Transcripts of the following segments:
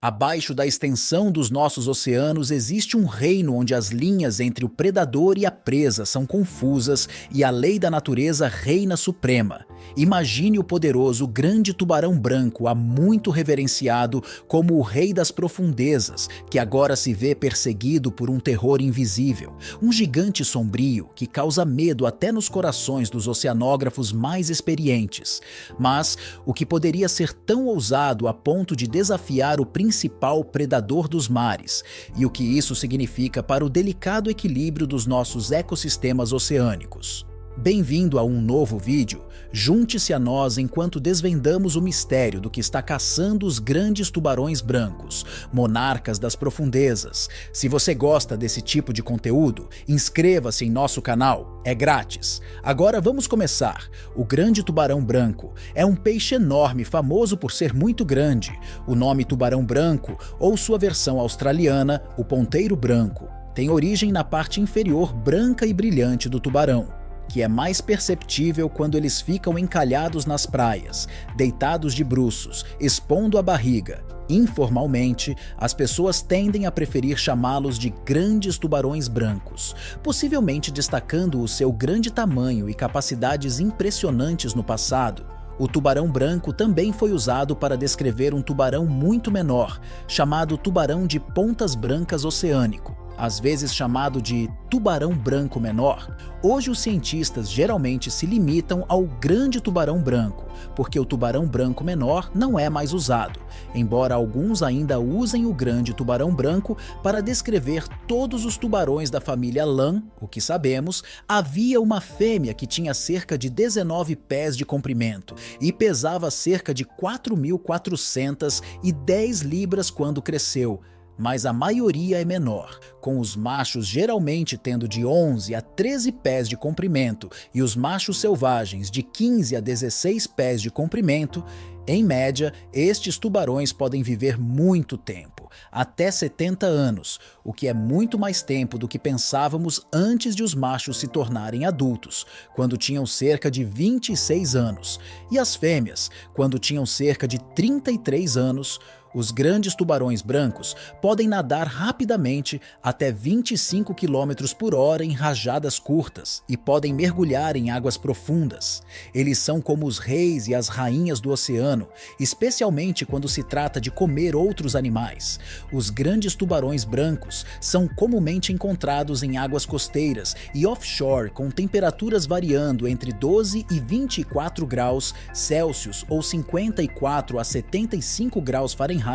Abaixo da extensão dos nossos oceanos existe um reino onde as linhas entre o predador e a presa são confusas e a lei da natureza reina suprema. Imagine o poderoso grande tubarão branco, há muito reverenciado como o rei das profundezas, que agora se vê perseguido por um terror invisível. Um gigante sombrio que causa medo até nos corações dos oceanógrafos mais experientes. Mas o que poderia ser tão ousado a ponto de desafiar o principal predador dos mares, e o que isso significa para o delicado equilíbrio dos nossos ecossistemas oceânicos. Bem-vindo a um novo vídeo. Junte-se a nós enquanto desvendamos o mistério do que está caçando os grandes tubarões brancos, monarcas das profundezas. Se você gosta desse tipo de conteúdo, inscreva-se em nosso canal, é grátis. Agora vamos começar. O grande tubarão branco é um peixe enorme famoso por ser muito grande. O nome tubarão branco, ou sua versão australiana, o ponteiro branco, tem origem na parte inferior branca e brilhante do tubarão, que é mais perceptível quando eles ficam encalhados nas praias, deitados de bruços, expondo a barriga. Informalmente, as pessoas tendem a preferir chamá-los de grandes tubarões brancos, possivelmente destacando o seu grande tamanho e capacidades impressionantes no passado. O tubarão branco também foi usado para descrever um tubarão muito menor, chamado tubarão de pontas brancas oceânico, às vezes chamado de tubarão branco menor. Hoje os cientistas geralmente se limitam ao grande tubarão branco, porque o tubarão branco menor não é mais usado, embora alguns ainda usem o grande tubarão branco para descrever todos os tubarões da família Lã. O que sabemos, havia uma fêmea que tinha cerca de 19 pés de comprimento e pesava cerca de 4.410 libras quando cresceu, mas a maioria é menor, com os machos geralmente tendo de 11 a 13 pés de comprimento e os machos selvagens de 15 a 16 pés de comprimento. Em média, estes tubarões podem viver muito tempo, até 70 anos, o que é muito mais tempo do que pensávamos antes de os machos se tornarem adultos, quando tinham cerca de 26 anos, e as fêmeas, quando tinham cerca de 33 anos. Os grandes tubarões brancos podem nadar rapidamente até 25 km por hora em rajadas curtas e podem mergulhar em águas profundas. Eles são como os reis e as rainhas do oceano, especialmente quando se trata de comer outros animais. Os grandes tubarões brancos são comumente encontrados em águas costeiras e offshore, com temperaturas variando entre 12 e 24 graus Celsius ou 54 a 75 graus Fahrenheit.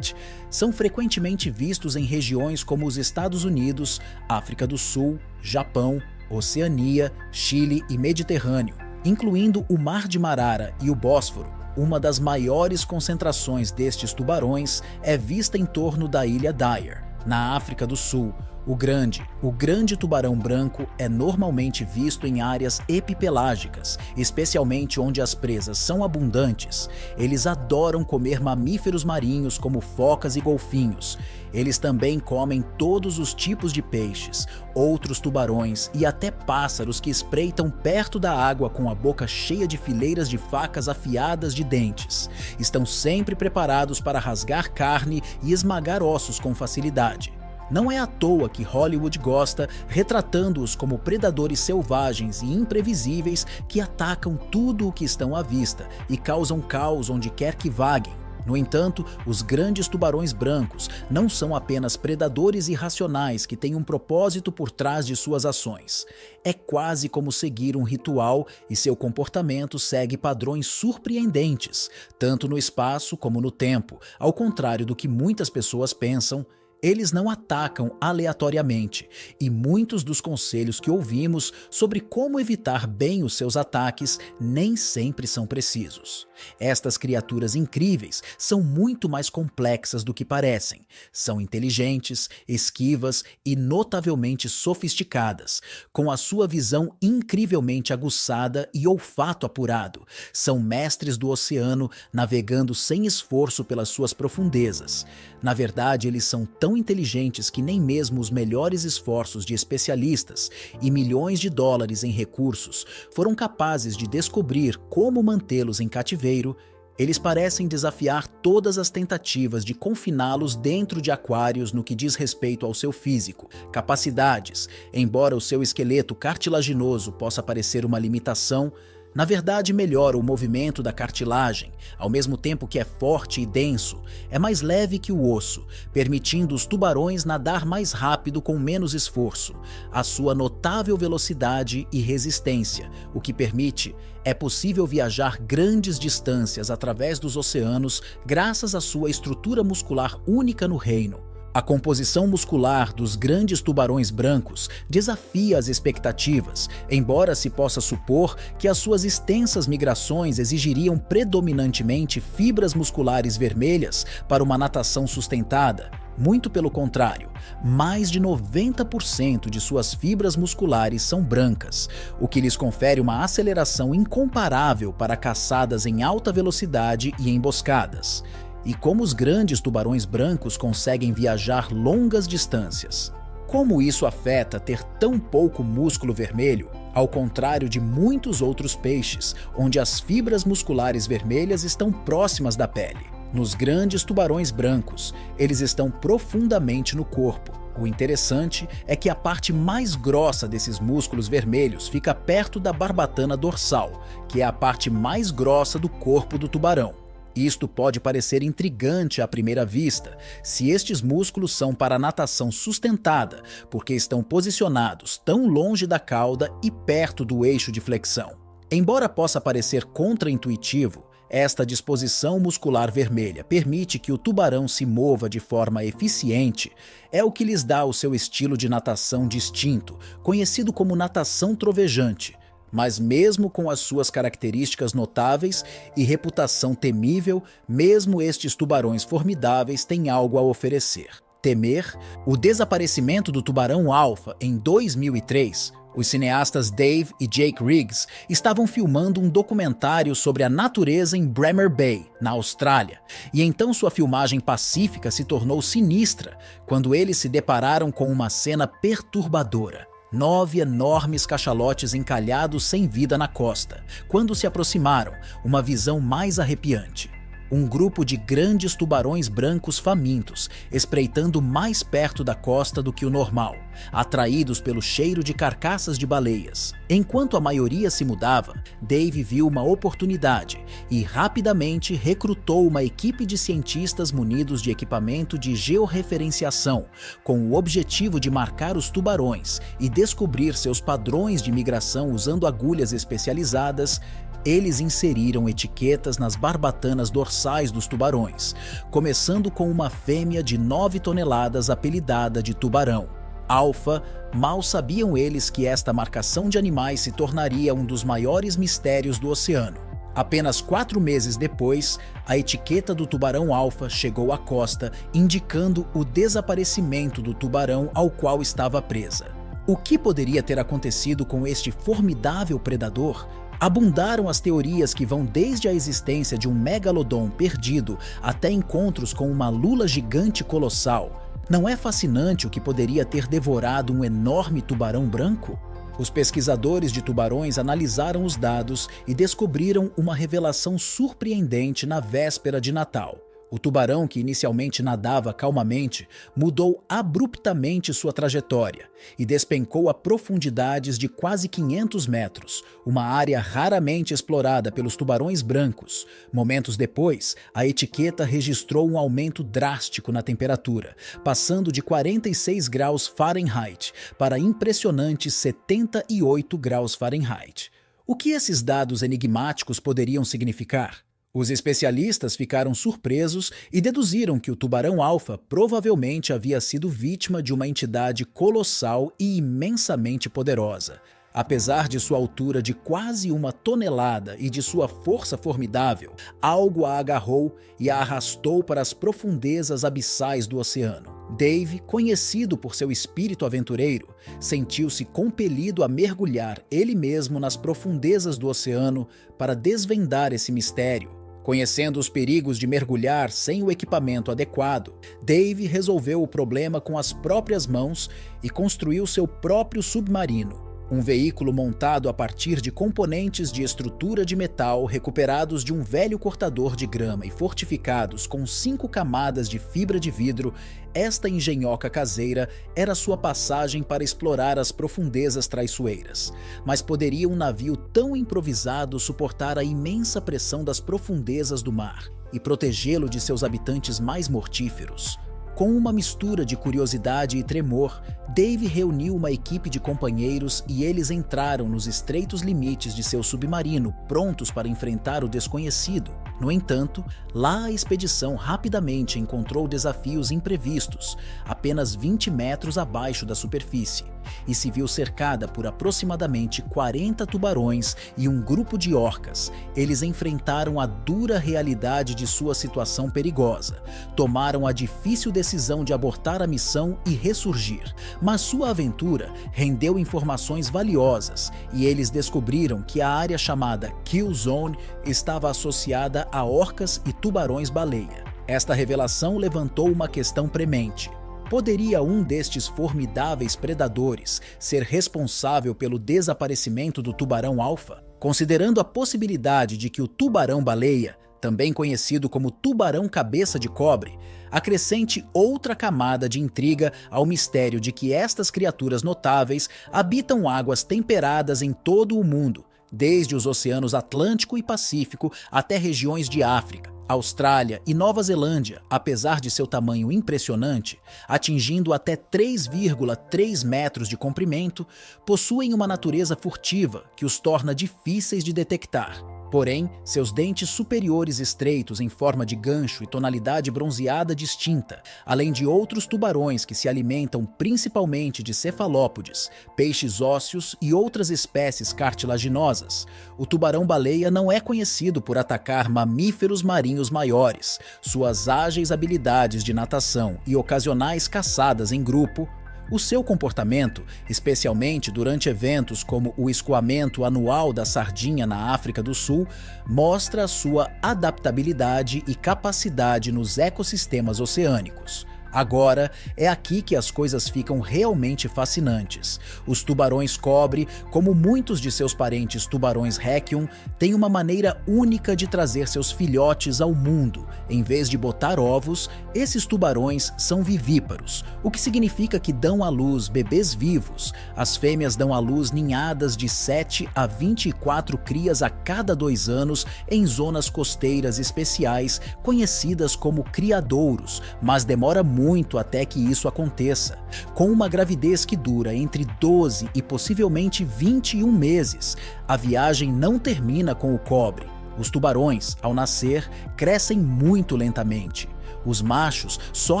São frequentemente vistos em regiões como os Estados Unidos, África do Sul, Japão, Oceania, Chile e Mediterrâneo, incluindo o Mar de Marara e o Bósforo. Uma das maiores concentrações destes tubarões é vista em torno da ilha Dyer, na África do Sul. O grande tubarão branco é normalmente visto em áreas epipelágicas, especialmente onde as presas são abundantes. Eles adoram comer mamíferos marinhos como focas e golfinhos. Eles também comem todos os tipos de peixes, outros tubarões e até pássaros que espreitam perto da água com a boca cheia de fileiras de facas afiadas de dentes. Estão sempre preparados para rasgar carne e esmagar ossos com facilidade. Não é à toa que Hollywood gosta, retratando-os como predadores selvagens e imprevisíveis que atacam tudo o que estão à vista e causam caos onde quer que vaguem. No entanto, os grandes tubarões brancos não são apenas predadores irracionais que têm um propósito por trás de suas ações. É quase como seguir um ritual e seu comportamento segue padrões surpreendentes, tanto no espaço como no tempo, ao contrário do que muitas pessoas pensam. Eles não atacam aleatoriamente, e muitos dos conselhos que ouvimos sobre como evitar bem os seus ataques nem sempre são precisos. Estas criaturas incríveis são muito mais complexas do que parecem. São inteligentes, esquivas e notavelmente sofisticadas, com a sua visão incrivelmente aguçada e olfato apurado. São mestres do oceano, navegando sem esforço pelas suas profundezas. Na verdade, eles são tão inteligentes que nem mesmo os melhores esforços de especialistas e milhões de dólares em recursos foram capazes de descobrir como mantê-los em cativeiro. Eles parecem desafiar todas as tentativas de confiná-los dentro de aquários no que diz respeito ao seu físico, capacidades. Embora o seu esqueleto cartilaginoso possa parecer uma limitação, na verdade melhora o movimento da cartilagem, ao mesmo tempo que é forte e denso, é mais leve que o osso, permitindo os tubarões nadar mais rápido com menos esforço. A sua notável velocidade e resistência, o que permite, é possível viajar grandes distâncias através dos oceanos graças à sua estrutura muscular única no reino. A composição muscular dos grandes tubarões brancos desafia as expectativas, embora se possa supor que as suas extensas migrações exigiriam predominantemente fibras musculares vermelhas para uma natação sustentada. Muito pelo contrário, mais de 90% de suas fibras musculares são brancas, o que lhes confere uma aceleração incomparável para caçadas em alta velocidade e emboscadas. E como os grandes tubarões brancos conseguem viajar longas distâncias? Como isso afeta ter tão pouco músculo vermelho, ao contrário de muitos outros peixes, onde as fibras musculares vermelhas estão próximas da pele? Nos grandes tubarões brancos, eles estão profundamente no corpo. O interessante é que a parte mais grossa desses músculos vermelhos fica perto da barbatana dorsal, que é a parte mais grossa do corpo do tubarão. Isto pode parecer intrigante à primeira vista, se estes músculos são para natação sustentada, porque estão posicionados tão longe da cauda e perto do eixo de flexão. Embora possa parecer contraintuitivo, esta disposição muscular vermelha permite que o tubarão se mova de forma eficiente, é o que lhes dá o seu estilo de natação distinto, conhecido como natação trovejante. Mas mesmo com as suas características notáveis e reputação temível, mesmo estes tubarões formidáveis têm algo a oferecer. Temer o desaparecimento do tubarão-alfa em 2003, os cineastas Dave e Jake Riggs estavam filmando um documentário sobre a natureza em Bremer Bay, na Austrália, e então sua filmagem pacífica se tornou sinistra quando eles se depararam com uma cena perturbadora. 9 enormes cachalotes encalhados sem vida na costa. Quando se aproximaram, uma visão mais arrepiante. Um grupo de grandes tubarões brancos famintos, espreitando mais perto da costa do que o normal, atraídos pelo cheiro de carcaças de baleias. Enquanto a maioria se mudava, Dave viu uma oportunidade e rapidamente recrutou uma equipe de cientistas munidos de equipamento de georreferenciação, com o objetivo de marcar os tubarões e descobrir seus padrões de migração usando agulhas especializadas. Eles inseriram etiquetas nas barbatanas dorsais dos tubarões, começando com uma fêmea de 9 toneladas apelidada de tubarão alfa. Mal sabiam eles que esta marcação de animais se tornaria um dos maiores mistérios do oceano. Apenas 4 meses depois, a etiqueta do tubarão alfa chegou à costa, indicando o desaparecimento do tubarão ao qual estava presa. O que poderia ter acontecido com este formidável predador? Abundaram as teorias que vão desde a existência de um megalodon perdido até encontros com uma lula gigante colossal. Não é fascinante o que poderia ter devorado um enorme tubarão branco? Os pesquisadores de tubarões analisaram os dados e descobriram uma revelação surpreendente na véspera de Natal. O tubarão, que inicialmente nadava calmamente, mudou abruptamente sua trajetória e despencou a profundidades de quase 500 metros, uma área raramente explorada pelos tubarões brancos. Momentos depois, a etiqueta registrou um aumento drástico na temperatura, passando de 46 graus Fahrenheit para impressionantes 78 graus Fahrenheit. O que esses dados enigmáticos poderiam significar? Os especialistas ficaram surpresos e deduziram que o tubarão-alfa provavelmente havia sido vítima de uma entidade colossal e imensamente poderosa. Apesar de sua altura de quase 1 tonelada e de sua força formidável, algo a agarrou e a arrastou para as profundezas abissais do oceano. Dave, conhecido por seu espírito aventureiro, sentiu-se compelido a mergulhar ele mesmo nas profundezas do oceano para desvendar esse mistério. Conhecendo os perigos de mergulhar sem o equipamento adequado, Dave resolveu o problema com as próprias mãos e construiu seu próprio submarino. um veículo montado a partir de componentes de estrutura de metal recuperados de um velho cortador de grama e fortificados com 5 camadas de fibra de vidro. Esta engenhoca caseira era sua passagem para explorar as profundezas traiçoeiras. Mas poderia um navio tão improvisado suportar a imensa pressão das profundezas do mar e protegê-lo de seus habitantes mais mortíferos? Com uma mistura de curiosidade e tremor, Dave reuniu uma equipe de companheiros e eles entraram nos estreitos limites de seu submarino, prontos para enfrentar o desconhecido. No entanto, lá a expedição rapidamente encontrou desafios imprevistos, apenas 20 metros abaixo da superfície, e se viu cercada por aproximadamente 40 tubarões e um grupo de orcas. Eles enfrentaram a dura realidade de sua situação perigosa, tomaram a difícil decisão de abortar a missão e ressurgir. Mas sua aventura rendeu informações valiosas e eles descobriram que a área chamada Kill Zone estava associada a orcas e tubarões-baleia. Esta revelação levantou uma questão premente. Poderia um destes formidáveis predadores ser responsável pelo desaparecimento do tubarão-alfa? Considerando a possibilidade de que o tubarão-baleia, também conhecido como tubarão-cabeça de cobre, acrescente outra camada de intriga ao mistério de que estas criaturas notáveis habitam águas temperadas em todo o mundo, desde os oceanos Atlântico e Pacífico até regiões de África, Austrália e Nova Zelândia, apesar de seu tamanho impressionante, atingindo até 3,3 metros de comprimento, possuem uma natureza furtiva que os torna difíceis de detectar. Porém, seus dentes superiores estreitos em forma de gancho e tonalidade bronzeada distinta, além de outros tubarões que se alimentam principalmente de cefalópodes, peixes ósseos e outras espécies cartilaginosas, o tubarão-baleia não é conhecido por atacar mamíferos marinhos maiores. Suas ágeis habilidades de natação e ocasionais caçadas em grupo, o seu comportamento, especialmente durante eventos como o escoamento anual da sardinha na África do Sul, mostra a sua adaptabilidade e capacidade nos ecossistemas oceânicos. Agora, é aqui que as coisas ficam realmente fascinantes. Os tubarões-cobre, como muitos de seus parentes tubarões requiem, têm uma maneira única de trazer seus filhotes ao mundo. Em vez de botar ovos, esses tubarões são vivíparos, o que significa que dão à luz bebês vivos. As fêmeas dão à luz ninhadas de 7 a 24 crias a cada 2 anos em zonas costeiras especiais, conhecidas como criadouros, mas demora muito até que isso aconteça. Com uma gravidez que dura entre 12 e possivelmente 21 meses, a viagem não termina com o cobre. Os tubarões, ao nascer, crescem muito lentamente. Os machos só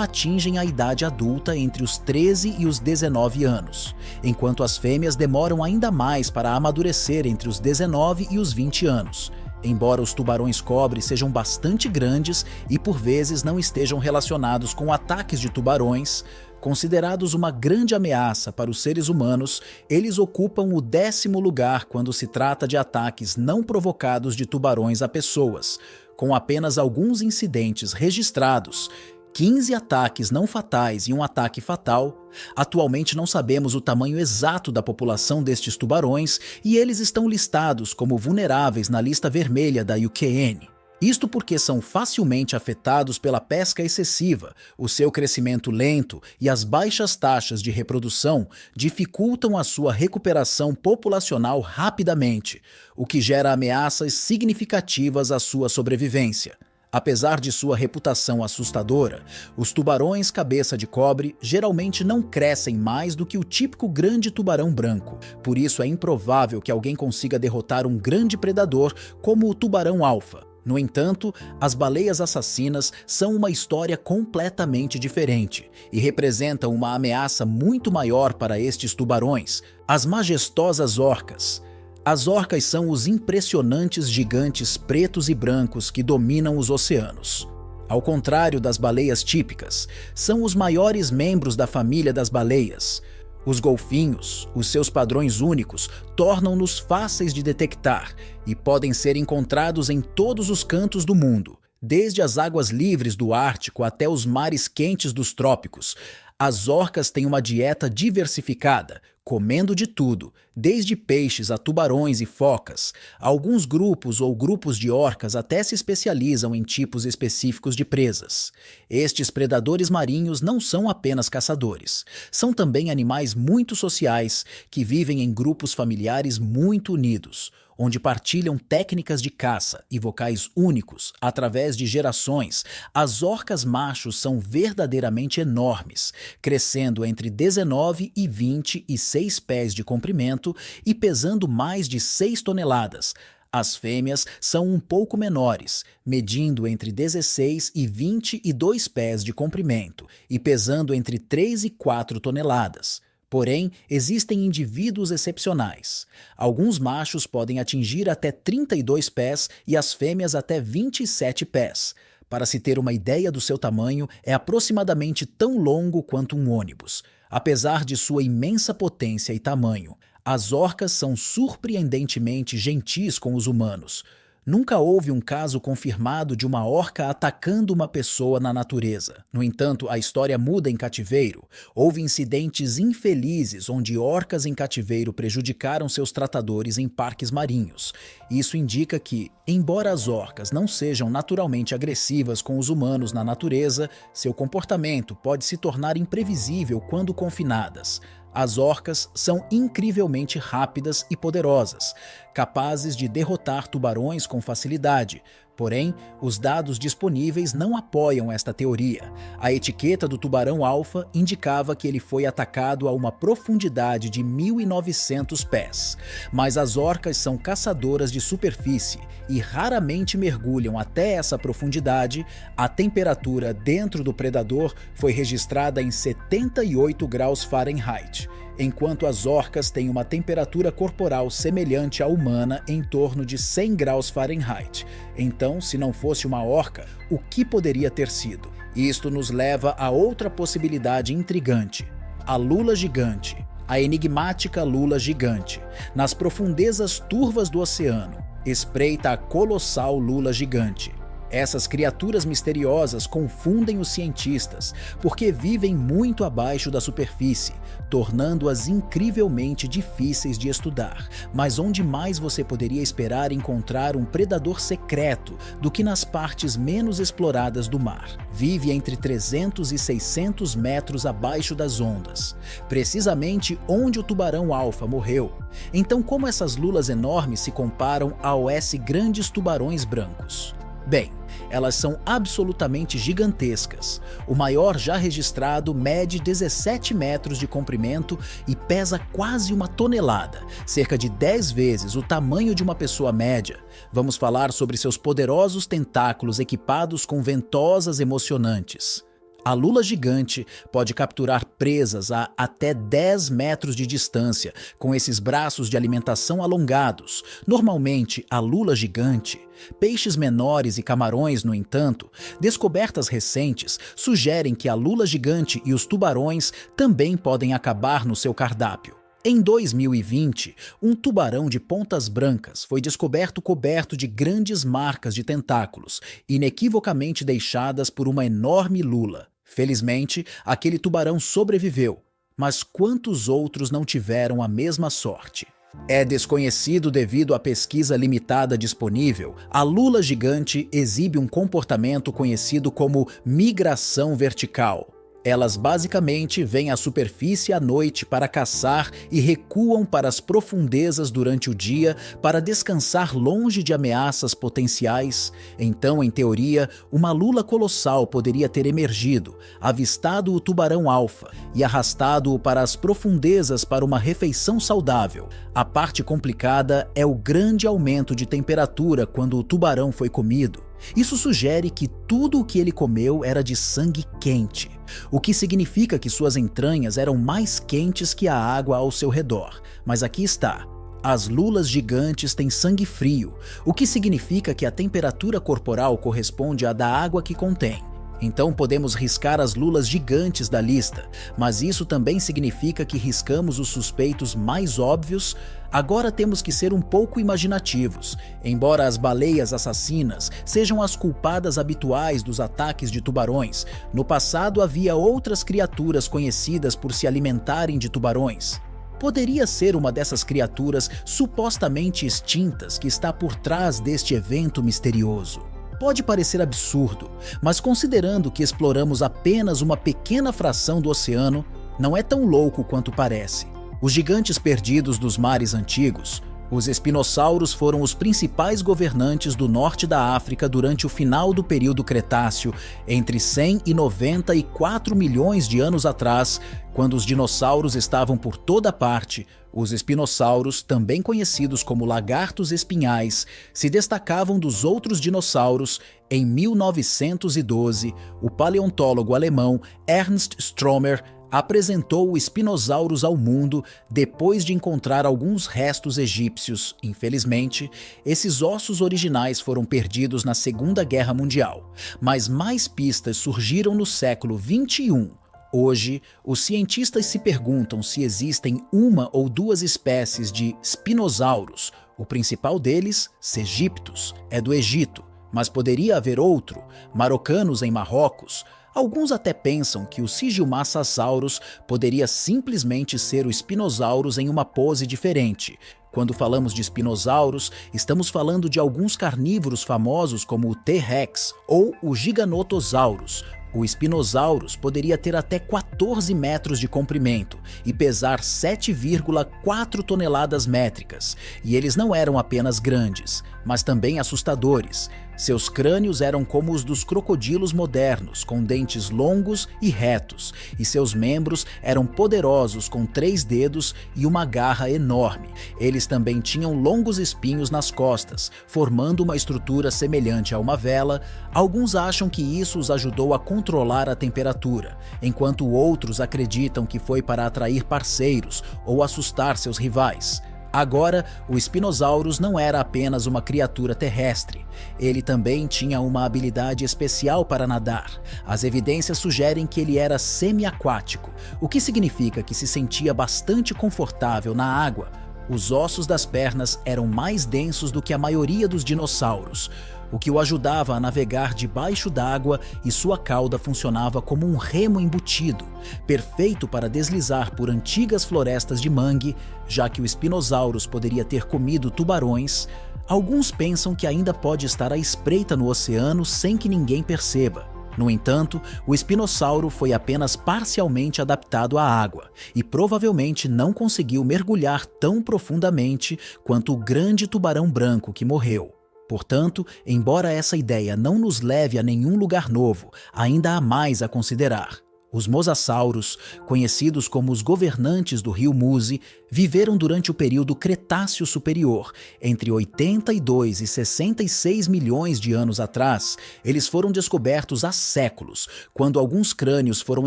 atingem a idade adulta entre os 13 e os 19 anos, enquanto as fêmeas demoram ainda mais para amadurecer entre os 19 e os 20 anos. Embora os tubarões-cobre sejam bastante grandes e por vezes não estejam relacionados com ataques de tubarões, considerados uma grande ameaça para os seres humanos, eles ocupam o 10º lugar quando se trata de ataques não provocados de tubarões a pessoas, com apenas alguns incidentes registrados, 15 ataques não fatais e um ataque fatal. Atualmente não sabemos o tamanho exato da população destes tubarões e eles estão listados como vulneráveis na lista vermelha da UKN. Isto porque são facilmente afetados pela pesca excessiva, o seu crescimento lento e as baixas taxas de reprodução dificultam a sua recuperação populacional rapidamente, o que gera ameaças significativas à sua sobrevivência. Apesar de sua reputação assustadora, os tubarões cabeça de cobre geralmente não crescem mais do que o típico grande tubarão branco. Por isso é improvável que alguém consiga derrotar um grande predador como o tubarão-alfa. No entanto, as baleias assassinas são uma história completamente diferente e representam uma ameaça muito maior para estes tubarões, as majestosas orcas. As orcas são os impressionantes gigantes pretos e brancos que dominam os oceanos. Ao contrário das baleias típicas, são os maiores membros da família das baleias. Os golfinhos, os seus padrões únicos, tornam-nos fáceis de detectar e podem ser encontrados em todos os cantos do mundo, desde as águas livres do Ártico até os mares quentes dos trópicos. As orcas têm uma dieta diversificada, comendo de tudo, desde peixes a tubarões e focas. Alguns grupos ou grupos de orcas até se especializam em tipos específicos de presas. Estes predadores marinhos não são apenas caçadores, são também animais muito sociais que vivem em grupos familiares muito unidos, onde partilham técnicas de caça e vocais únicos através de gerações. As orcas machos são verdadeiramente enormes, crescendo entre 19 e 26 pés de comprimento e pesando mais de 6 toneladas. As fêmeas são um pouco menores, medindo entre 16 e 22 pés de comprimento e pesando entre 3 e 4 toneladas. Porém, existem indivíduos excepcionais. Alguns machos podem atingir até 32 pés e as fêmeas até 27 pés. Para se ter uma ideia do seu tamanho, é aproximadamente tão longo quanto um ônibus. Apesar de sua imensa potência e tamanho, as orcas são surpreendentemente gentis com os humanos. Nunca houve um caso confirmado de uma orca atacando uma pessoa na natureza. No entanto, a história muda em cativeiro. Houve incidentes infelizes onde orcas em cativeiro prejudicaram seus tratadores em parques marinhos. Isso indica que, embora as orcas não sejam naturalmente agressivas com os humanos na natureza, seu comportamento pode se tornar imprevisível quando confinadas. As orcas são incrivelmente rápidas e poderosas, capazes de derrotar tubarões com facilidade. Porém, os dados disponíveis não apoiam esta teoria. A etiqueta do tubarão-alfa indicava que ele foi atacado a uma profundidade de 1.900 pés. Mas as orcas são caçadoras de superfície e raramente mergulham até essa profundidade. A temperatura dentro do predador foi registrada em 78 graus Fahrenheit, enquanto as orcas têm uma temperatura corporal semelhante à humana em torno de 100 graus Fahrenheit. Então, se não fosse uma orca, o que poderia ter sido? Isto nos leva a outra possibilidade intrigante: a lula gigante, a enigmática lula gigante. Nas profundezas turvas do oceano, espreita a colossal lula gigante. Essas criaturas misteriosas confundem os cientistas, porque vivem muito abaixo da superfície, tornando-as incrivelmente difíceis de estudar. Mas onde mais você poderia esperar encontrar um predador secreto do que nas partes menos exploradas do mar? Vive entre 300 e 600 metros abaixo das ondas, precisamente onde o tubarão-alfa morreu. Então, como essas lulas enormes se comparam aos grandes tubarões brancos? Bem, elas são absolutamente gigantescas. O maior já registrado mede 17 metros de comprimento e pesa quase 1 tonelada, cerca de 10 vezes o tamanho de uma pessoa média. Vamos falar sobre seus poderosos tentáculos equipados com ventosas emocionantes. A lula gigante pode capturar presas a até 10 metros de distância, com esses braços de alimentação alongados. Normalmente, a lula gigante. Peixes menores e camarões, no entanto, descobertas recentes sugerem que a lula gigante e os tubarões também podem acabar no seu cardápio. Em 2020, um tubarão de pontas brancas foi descoberto coberto de grandes marcas de tentáculos, inequivocamente deixadas por uma enorme lula. Felizmente, aquele tubarão sobreviveu, mas quantos outros não tiveram a mesma sorte? É desconhecido devido à pesquisa limitada disponível. A lula gigante exibe um comportamento conhecido como migração vertical. Elas basicamente vêm à superfície à noite para caçar e recuam para as profundezas durante o dia para descansar longe de ameaças potenciais. Então, em teoria, uma lula colossal poderia ter emergido, avistado o tubarão-alfa e arrastado-o para as profundezas para uma refeição saudável. A parte complicada é o grande aumento de temperatura quando o tubarão foi comido. Isso sugere que tudo o que ele comeu era de sangue quente, o que significa que suas entranhas eram mais quentes que a água ao seu redor. Mas aqui está: as lulas gigantes têm sangue frio, o que significa que a temperatura corporal corresponde à da água que contém. Então podemos riscar as lulas gigantes da lista, mas isso também significa que riscamos os suspeitos mais óbvios. Agora temos que ser um pouco imaginativos. Embora as baleias assassinas sejam as culpadas habituais dos ataques de tubarões, no passado havia outras criaturas conhecidas por se alimentarem de tubarões. Poderia ser uma dessas criaturas supostamente extintas que está por trás deste evento misterioso. Pode parecer absurdo, mas considerando que exploramos apenas uma pequena fração do oceano, não é tão louco quanto parece. Os gigantes perdidos dos mares antigos, os espinossauros, foram os principais governantes do norte da África durante o final do período Cretáceo, entre 100 e 94 milhões de anos atrás, quando os dinossauros estavam por toda parte. Os espinossauros, também conhecidos como lagartos espinhais, se destacavam dos outros dinossauros. Em 1912, o paleontólogo alemão Ernst Stromer apresentou o Spinosaurus ao mundo depois de encontrar alguns restos egípcios. Infelizmente, esses ossos originais foram perdidos na Segunda Guerra Mundial, mas mais pistas surgiram no século XXI. Hoje, os cientistas se perguntam se existem uma ou duas espécies de Spinosaurus. O principal deles, Segiptus, é do Egito, mas poderia haver outro, Marocanos em Marrocos. Alguns até pensam que o Sigilmassasaurus poderia simplesmente ser o Spinosaurus em uma pose diferente. Quando falamos de Spinosaurus, estamos falando de alguns carnívoros famosos como o T-Rex ou o Giganotosaurus. O Spinosaurus poderia ter até 14 metros de comprimento e pesar 7,4 toneladas métricas. E eles não eram apenas grandes, mas também assustadores. Seus crânios eram como os dos crocodilos modernos, com dentes longos e retos, e seus membros eram poderosos, com 3 dedos e uma garra enorme. Eles também tinham longos espinhos nas costas, formando uma estrutura semelhante a uma vela. Alguns acham que isso os ajudou a controlar a temperatura, enquanto outros acreditam que foi para atrair parceiros ou assustar seus rivais. Agora, o Spinosaurus não era apenas uma criatura terrestre. Ele também tinha uma habilidade especial para nadar. As evidências sugerem que ele era semi-aquático, o que significa que se sentia bastante confortável na água. Os ossos das pernas eram mais densos do que a maioria dos dinossauros, o que o ajudava a navegar debaixo d'água, e sua cauda funcionava como um remo embutido, perfeito para deslizar por antigas florestas de mangue. Já que o Spinosaurus poderia ter comido tubarões, alguns pensam que ainda pode estar à espreita no oceano sem que ninguém perceba. No entanto, o espinossauro foi apenas parcialmente adaptado à água e provavelmente não conseguiu mergulhar tão profundamente quanto o grande tubarão branco que morreu. Portanto, embora essa ideia não nos leve a nenhum lugar novo, ainda há mais a considerar. Os mosassauros, conhecidos como os governantes do rio Musi, viveram durante o período Cretáceo Superior. Entre 82 e 66 milhões de anos atrás, eles foram descobertos há séculos, quando alguns crânios foram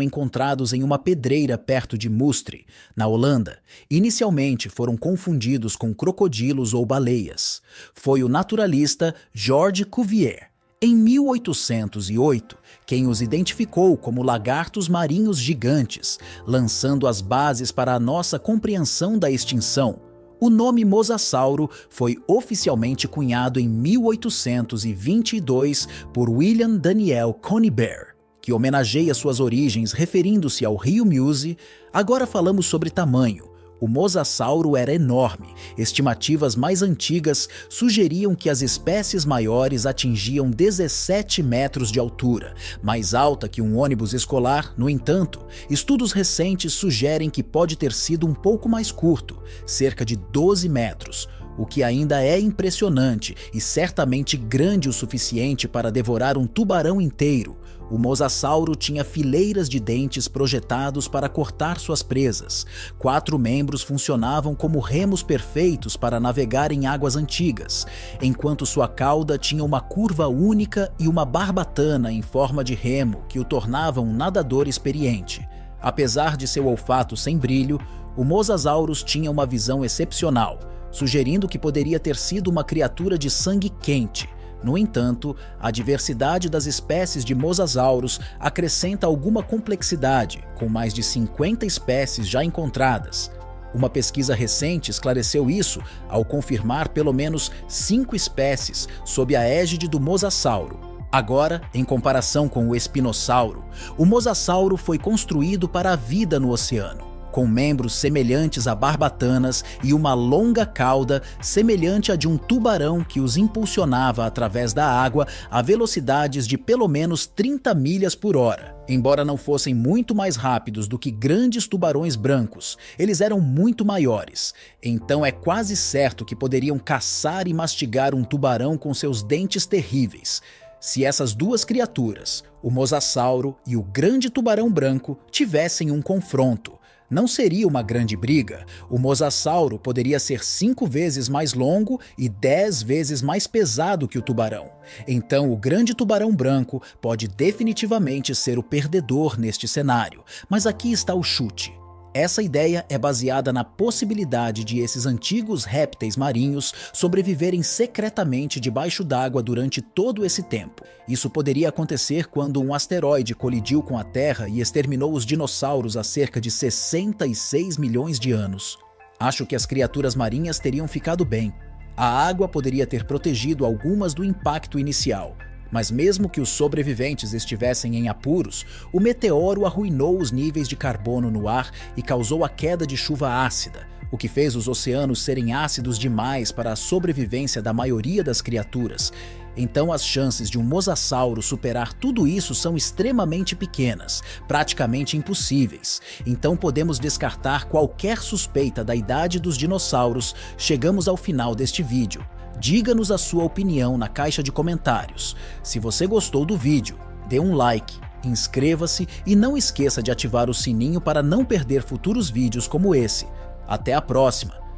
encontrados em uma pedreira perto de Mustre, na Holanda. Inicialmente foram confundidos com crocodilos ou baleias. Foi o naturalista Georges Cuvier, em 1808, quem os identificou como lagartos marinhos gigantes, lançando as bases para a nossa compreensão da extinção. O nome mosassauro foi oficialmente cunhado em 1822 por William Daniel Conybeare, que homenageia suas origens referindo-se ao rio Musi. Agora falamos sobre tamanho. O mosassauro era enorme. Estimativas mais antigas sugeriam que as espécies maiores atingiam 17 metros de altura, mais alta que um ônibus escolar. No entanto, estudos recentes sugerem que pode ter sido um pouco mais curto, cerca de 12 metros, o que ainda é impressionante e certamente grande o suficiente para devorar um tubarão inteiro. O mosassauro tinha fileiras de dentes projetados para cortar suas presas. 4 membros funcionavam como remos perfeitos para navegar em águas antigas, enquanto sua cauda tinha uma curva única e uma barbatana em forma de remo que o tornava um nadador experiente. Apesar de seu olfato sem brilho, o Mosasaurus tinha uma visão excepcional, sugerindo que poderia ter sido uma criatura de sangue quente. No entanto, a diversidade das espécies de mosasaurus acrescenta alguma complexidade, com mais de 50 espécies já encontradas. Uma pesquisa recente esclareceu isso ao confirmar pelo menos 5 espécies sob a égide do mosassauro. Agora, em comparação com o espinossauro, o mosassauro foi construído para a vida no oceano. com membros semelhantes a barbatanas e uma longa cauda semelhante à de um tubarão que os impulsionava através da água a velocidades de pelo menos 30 milhas por hora. Embora não fossem muito mais rápidos do que grandes tubarões brancos, eles eram muito maiores, então é quase certo que poderiam caçar e mastigar um tubarão com seus dentes terríveis. Se essas duas criaturas, o mosasauro e o grande tubarão branco, tivessem um confronto, não seria uma grande briga. O mosasauro poderia ser 5 vezes mais longo e 10 vezes mais pesado que o tubarão. Então o grande tubarão branco pode definitivamente ser o perdedor neste cenário. Mas aqui está o chute. Essa ideia é baseada na possibilidade de esses antigos répteis marinhos sobreviverem secretamente debaixo d'água durante todo esse tempo. Isso poderia acontecer quando um asteroide colidiu com a Terra e exterminou os dinossauros há cerca de 66 milhões de anos. Acho que as criaturas marinhas teriam ficado bem. A água poderia ter protegido algumas do impacto inicial. Mas mesmo que os sobreviventes estivessem em apuros, o meteoro arruinou os níveis de carbono no ar e causou a queda de chuva ácida, o que fez os oceanos serem ácidos demais para a sobrevivência da maioria das criaturas. Então as chances de um mosasauro superar tudo isso são extremamente pequenas, praticamente impossíveis. Então podemos descartar qualquer suspeita da idade dos dinossauros. Chegamos ao final deste vídeo. Diga-nos a sua opinião na caixa de comentários. Se você gostou do vídeo, dê um like, inscreva-se e não esqueça de ativar o sininho para não perder futuros vídeos como esse. Até a próxima!